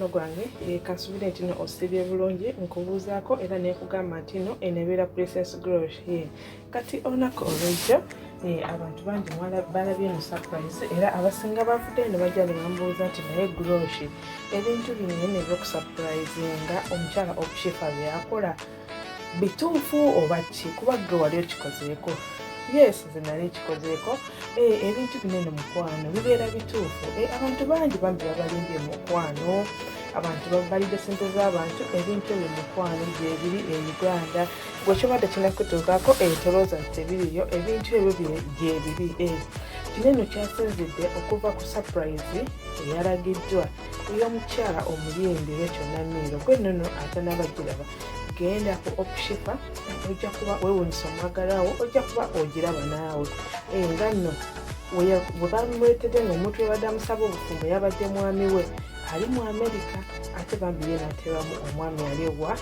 mukwano gwange kansubire nti no osibye bulungi nkubuuzaako era nekugamba nti no enebeera Princess Glory kati onako olwejjo abantu bangi balabye no surprise era abasinga bavudde ne bajja ne bambuuza nti naye Glory ebintu binene ebyokusurprisinga omukyala Okushifa byakola bituufu oba ki kuba gwe wali okikozeeko yes zinali kikozeeko ebintu binene mukwano bibeera bituufu abantu bangi bambi babalimbye mukwano abantu babalidde sente z'abantu ebintu ebyo mukwano gyebiri Uganda gwe kibadde kinakutuukako tolooza nti tebiriyo ebintu ebyo gyebiri kinene kyasinzidde okuva ku surprise eyalagiddwa ey'omukyala omulindi Rachel Namiro gwe nnono atanabagiraba genda ku Okushifa ojja kuba weewuunyisa omwagalaawo ojja kuba ogiraba naawe nga nno bwe bamuleetedde ng'omuntu yabadde amusaba obufumbo yabadde mwami we ali mu America ate bambi ye natebamu omwami ali ewa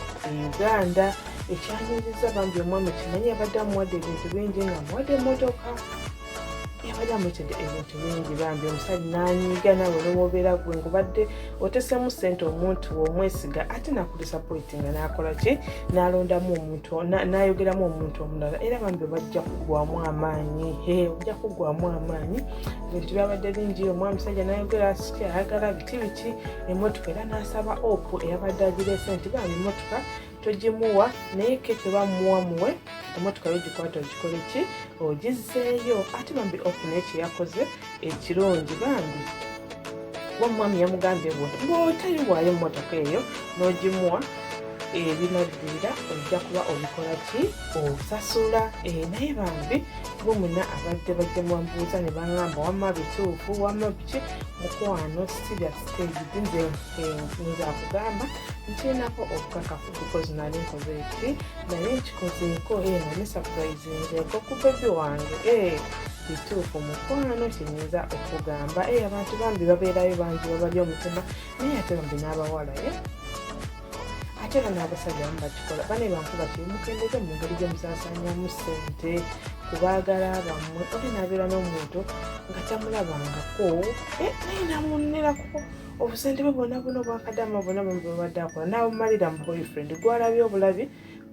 Uganda ekyanyiriza bambi omwami kimanyi yabadde amuwadde ebintu bingi nga amuwadde emmotoka yabadde amuletedde ebintu bingi bambi omusajja n'anyiiga nawe n'omubeera gwe ngubadde otesemu ssente omuntu omwesiga ate nakulisappointinga n'akola ki n'alondamu omuntu n'ayogeramu omuntu omulala era bambi bajja kuggwamu amaanyi ojja kuggwamu amaanyi ebintu byabadde bingi omwami musajja n'ayogera asiki ayagala biki emmotoka era n'asaba opu eyabadde agireese nti bambi emmotoka togimuwa naye keke bamuwa muwe emmotoka yogikwata ogikole ki ogizeeyo ate bambi opu n'ekiyakoze ekirungi bambi wamwami yamugambye bw'otayiwaayo emmotoka eyo n'ogimuwa ebinaddira ojja kuba obikola ki osasula naye bambi bo mwena abadde bajja mwambuuza ne baŋŋamba wamma bituufu wamma biki mukwano sitibya stage nze akugamba ntiinako okukakafu because nali nkoze eki naye nkikozeeko nga ne surprisinzeeko ku bebi wange bituufu mukwano kinyinza okugamba abantu bambi babeerayo bangi babali omutima naye ate bambi n'abawala ate n'abasajja bamu bakikola bane bankuba kimukendeze mu ngeri gyemusaasaanyamu ssente kubaagala bammwe oli n'abeera n'omuntu nga tamulabangako naye namunerako obusente bwe bwonna obwakadama bwonna babadde akola n'abumalira mu boyfriend gwalabye obulabi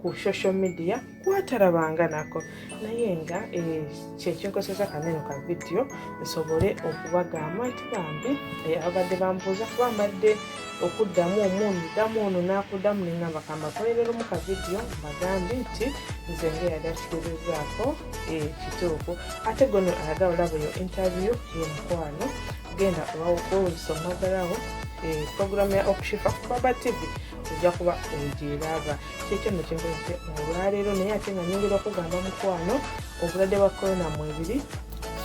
ku social media kwatalabanga nako naye nga kyekinkozesa kanene ka video nsobole okubagamba nti bambi abadde bambuuza kuba mbadde okuddamu omuntu ddamu ono n'akuddamu nengamba kambakolerera mu ka video mbagambe nti nze ngeyali akitegezaako kituufu ate gono ayagala olaba eyo interview y'omukwano genda wewunyisa omwagalaawo programu ya Okushifa ku Baba TV ojja kuba ogiraba kyekyo nno kinkozese olwaleero naye ate nga nyongera okugamba mukwano obulwadde bwa corona mwebiri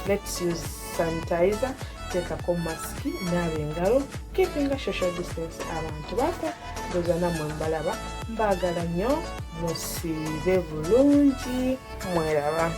let's use sanitizer teekako masiki naaba engalo keepinga social distance abantu bako ndoza nammwe mbalaba mbaagala nnyo musiibe bulungi mweraba